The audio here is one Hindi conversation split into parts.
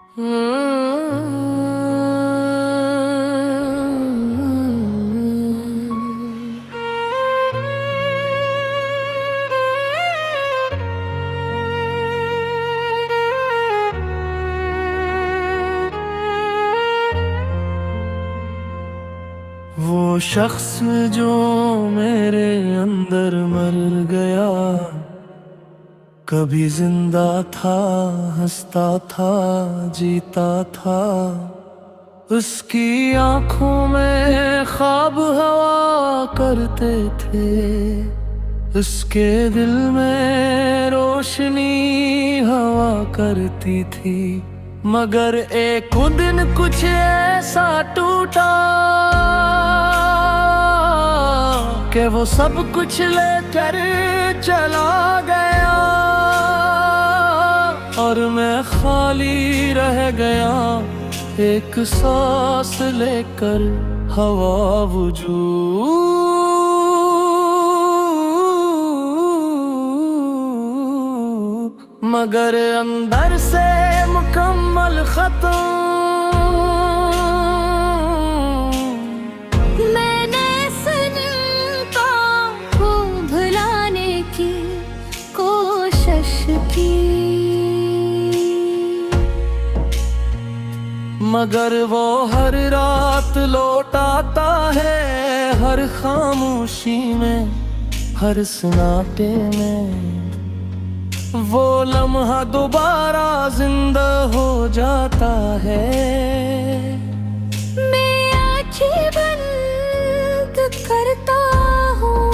वो शख्स जो मेरे अंदर मर गया, कभी जिंदा था, हंसता था, जीता था। उसकी आंखों में ख्वाब हवा करते थे, उसके दिल में रोशनी हवा करती थी। मगर एक दिन कुछ ऐसा टूटा कि वो सब कुछ लेकर चला गया, और मैं खाली रह गया, एक सांस लेकर हवा वजूद। मगर अंदर से मुकम्मल खत्म। मैंने सनम को भुलाने की कोशिश की, मगर वो हर रात लौट आता है, हर खामोशी में, हर सन्नाटे में। वो लम्हा दोबारा जिंदा हो जाता है। मैं आँखें बंद करता हूँ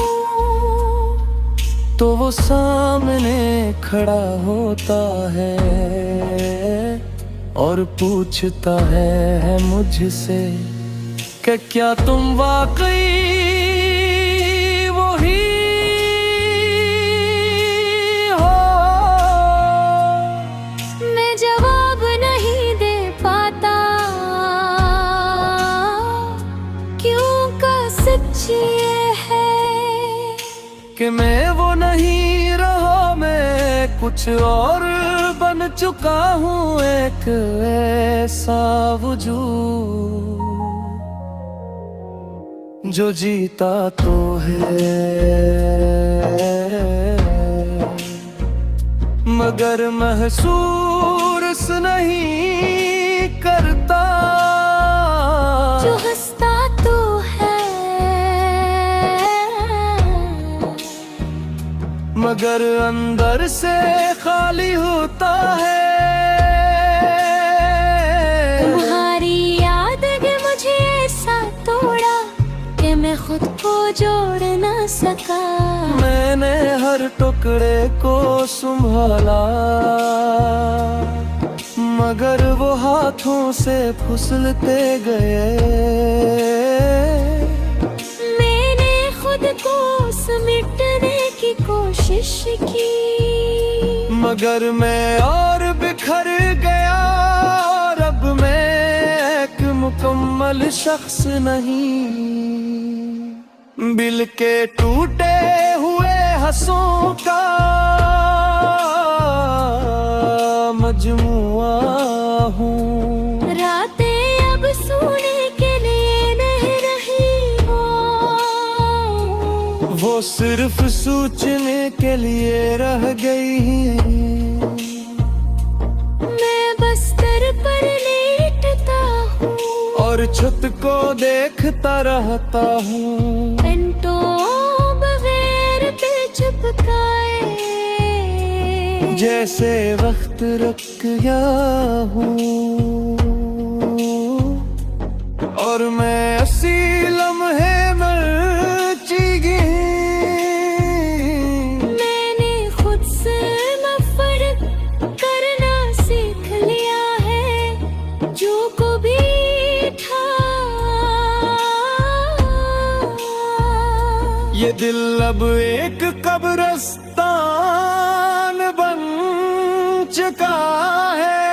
तो वो सामने खड़ा होता है और पूछता है मुझसे कि क्या तुम वाकई वही हो। मैं जवाब नहीं दे पाता, क्यों का सच्ची ये है कि मैं वो नहीं रहा, मैं कुछ और बन चुका हूँ, एक ऐसा वजूद जो जीता तो है मगर महसूस नहीं करता, जो हंसता तो है मगर अंदर से खाली होता है। तुम्हारी याद ने मुझे ऐसा तोड़ा कि मैं खुद को जोड़ ना सका। मैंने हर टुकड़े को संभाला, मगर वो हाथों से फिसलते गए। मैंने खुद को समेटने की कोशिश की, मगर मैं और बिखर गया, और अब मैं एक मुकम्मल शख्स नहीं, बिल के टूटे हुए हंसों का मजमुआ हूँ। रातें अब सोने के लिए नहीं रही हो, वो सिर्फ सोचने के लिए रह गई। मैं बस्तर पर लेटता हूँ और छत को देखता रहता हूँ, घंटों बगैर दिल चिपकाए, जैसे वक्त रुक गया हूँ। और मैं असी लम्हे मर चुकी। मैंने खुद से नफरत करना सीख लिया है, जो को भी था ये दिल अब एक कब्रिस्तान बन चुका है,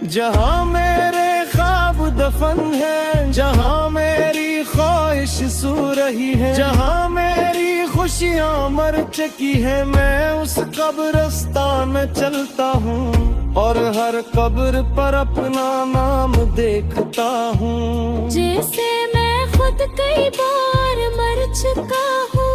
जहाँ मेरे ख्वाब दफन है, जहाँ मेरी ख्वाहिश सो रही है, जहाँ मेरी खुशियाँ मर चुकी है, मैं उस कब्रिस्तान में चलता हूँ और हर कब्र पर अपना नाम देखता हूँ। जैसे मैं खुद कई बार मर चुका हूँ।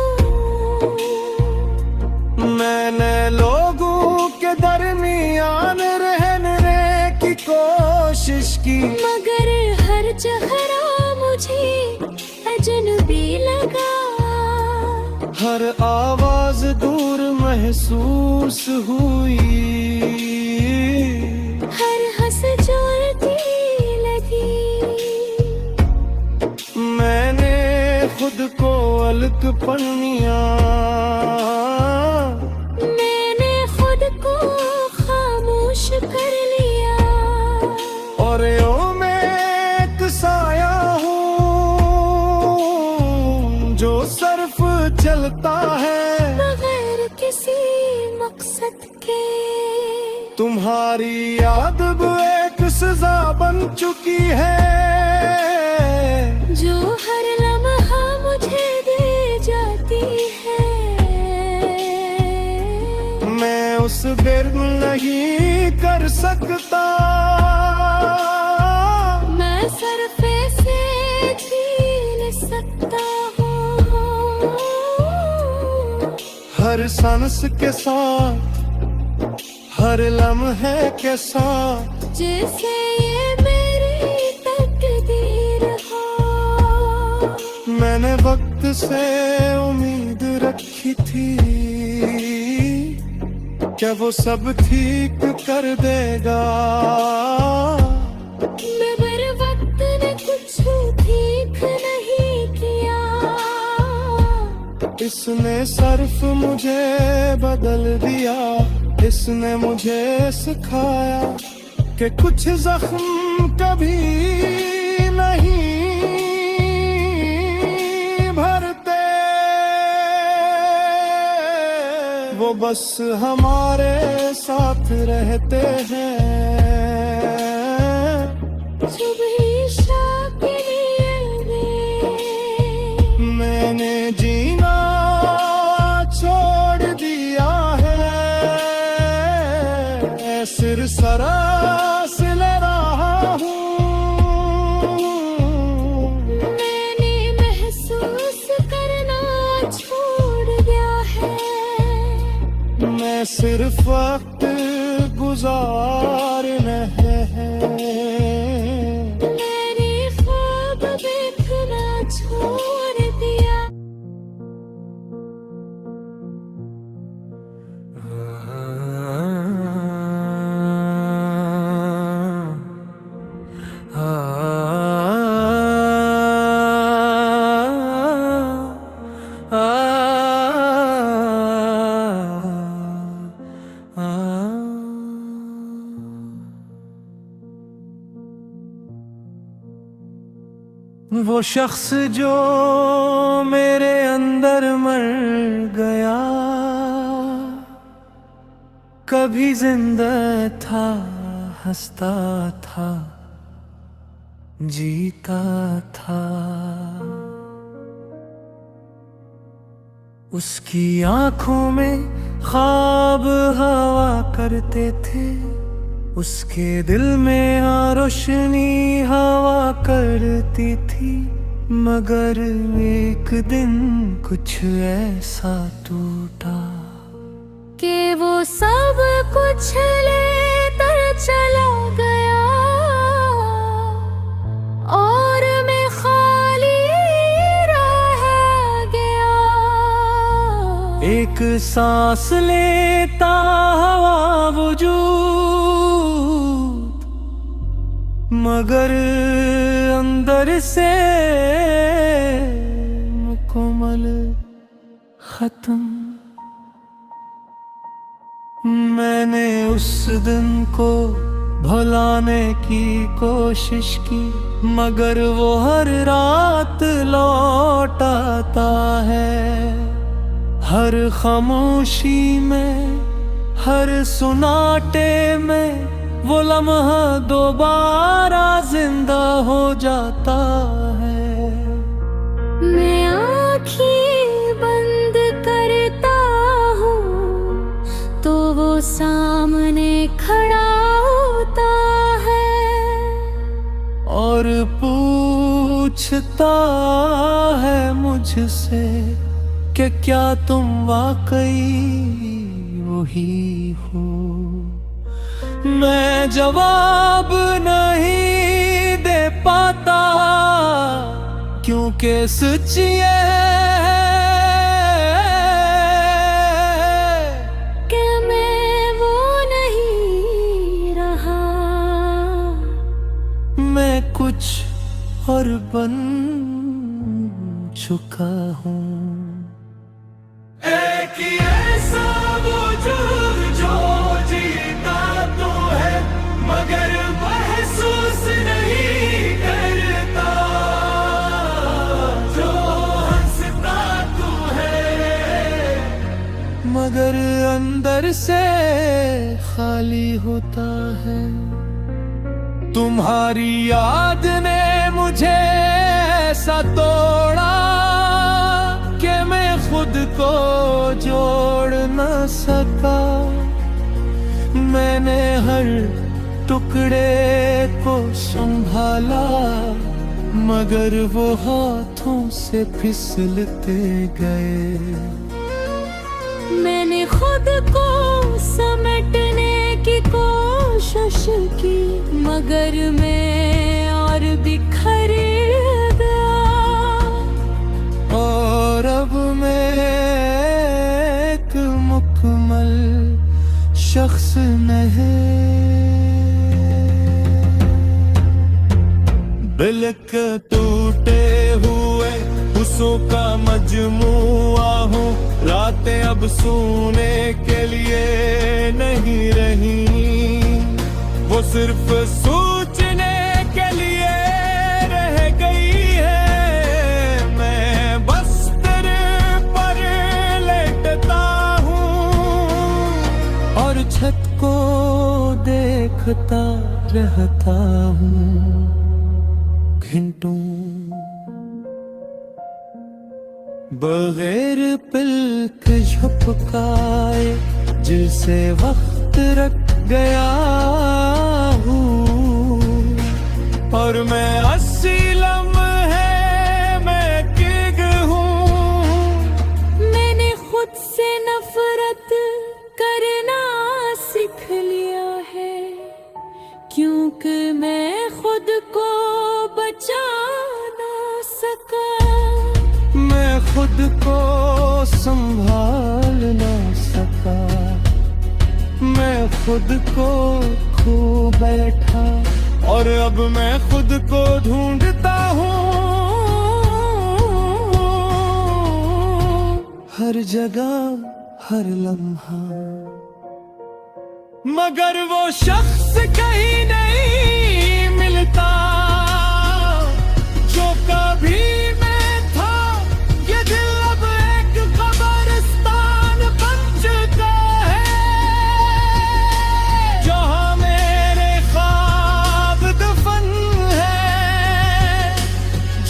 मैंने लोगों के दरमियान रहने की कोशिश की, मगर हर चेहरा मुझे अजनबी लगा। हर आवाज दूर महसूस हुई, हर हंस जोरती लगी। मैंने खुद को अलग पढ़निया, मैंने खुद को खामोश कर लिया। और यूं मैं एक साया हूँ जो सिर्फ चलता है बगैर किसी मकसद के। तुम्हारी याद अब एक सजा बन चुकी है, जो हर लम्हा मुझे दे जाती है। मैं उस बेर नहीं कर सकता, मैं सरफे से छीन सकता हूँ। हर सांस के साथ, हर लम्हे के साथ, जैसे ये मेरी तकदीर हो। मैंने वक्त से उम्मीद रखी थी, क्या वो सब ठीक कर देगा। मगर वक्त ने कुछ ठीक नहीं किया। इसने सिर्फ मुझे बदल दिया, इसने मुझे सिखाया कि कुछ जख्म कभी नहीं भरते, वो बस हमारे साथ रहते हैं। सुबह शाम के लिए मैंने जीना छोड़ दिया है, सिर सरासिल रहा हूँ। मैंने महसूस करना छोड़ दिया है। मैं सिर्फ वक्त गुजारना है, मैंने ख्वाब देखना छोड़ दिया। वो शख्स जो मेरे अंदर मर गया, कभी जिंदा था, हंसता था, जीता था। उसकी आंखों में ख्वाब हवा करते थे, उसके दिल में रोशनी हवा करती थी। मगर एक दिन कुछ ऐसा टूटा कि वो सब कुछ लेकर चला गया और मैं खाली रह गया। एक सांस लेता हवा वजूद, मगर अंदर से मुकम्मल खत्म। मैंने उस दिन को भुलाने की कोशिश की, मगर वो हर रात लौट आता है। हर खामोशी में, हर सुनाटे में वो लम्हा दोबारा जिंदा हो जाता है। मैं आँखें बंद पूछता है मुझसे कि क्या तुम वाकई वही हो, मैं जवाब नहीं दे पाता क्योंकि सच्ची कि मैं वो नहीं रहा, मैं कुछ और बन चुका हूँ। एक ही ऐसा वजूद जो जीता तो है मगर महसूस नहीं करता, जो हंसता तो है मगर अंदर से खाली होता है। तुम्हारी याद ने मुझे ऐसा तोड़ा कि मैं खुद को जोड़ न सका। मैंने हर टुकड़े को संभाला मगर वो हाथों से फिसलते गए। मैंने खुद को समेटने की कोशिश की मगर मैं और बिखर गया, और अब मैं एक मुकम्मल शख्स नहीं, बिल्क टूटे हुए हुस्सों का मजमुआ हूँ। रातें अब सोने के लिए नहीं रही, वो सिर्फ सोचने के लिए रह गई है। मैं बस तेरे पर लेटता हूँ और छत को देखता रहता हूँ घंटों, बगैर पलक झपकाए जिसे वक्त रख गया हूँ। और मैं अस्सी लम्हे मैं किग हूँ। मैंने खुद से नफरत करना सीख लिया है क्योंकि मैं खुद को बचा ना सका। मैं खुद को संभाल ना सका, मैं खुद को खो बैठा और अब मैं खुद को ढूंढता हूँ हर जगह हर लम्हा, मगर वो शख्स कहीं नहीं मिलता जो कभी मैं था। ये दिल अब एक कब्रिस्तान बन चुका है जहाँ मेरे ख्वाब दफन है,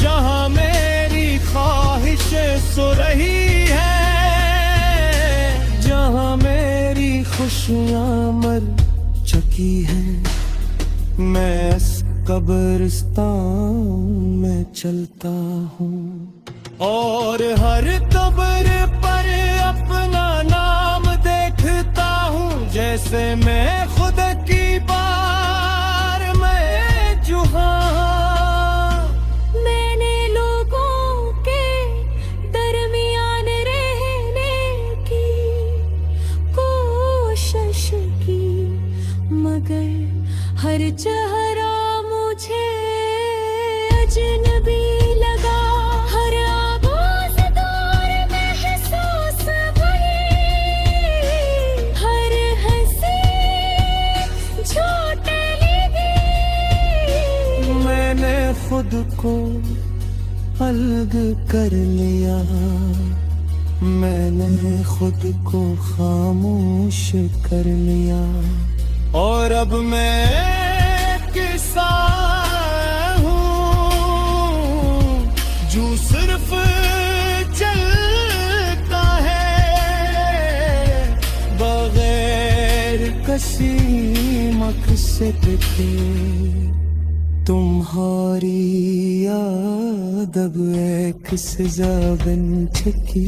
जहाँ मेरी ख्वाहिशें सो रही है, जहाँ मेरी खुशियाँ मर चुकी है। मैं इस कब्रिस्तान में चलता हूँ और हर कब्र पर अपना नाम देखता हूँ, जैसे मैं खुद की बार में जुहाँ। मैंने लोगों के दरमियान रहने की कोशिश की मगर हर चेहरा मुझे अजनबी लगा, हर आवाज़ दूर महसूस हुई, हर हंसी झूठ लगी। मैंने खुद को अलग कर लिया, मैंने खुद को खामोश कर लिया और अब मैं किसा हूँ जो सिर्फ चलता है बगैर किसी मकसद के। तुम्हारी याद अब एक सजा बन चुकी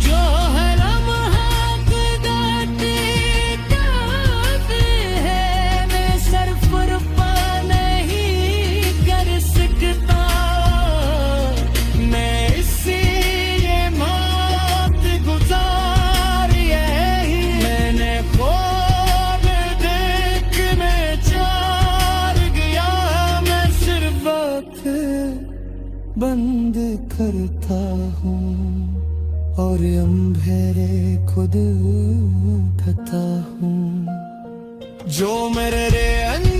जो है लम्हा गुज़रते काफ़ी है मैं सरफ रुपा नहीं कर सकता मैं इसी ये मौत गुजारी है मैंने ख्वाब देख में चार गया मैं सिर्फ आँखें बंद करता हूँ और अंधेरे खुद ढता हूँ जो मेरे अंदर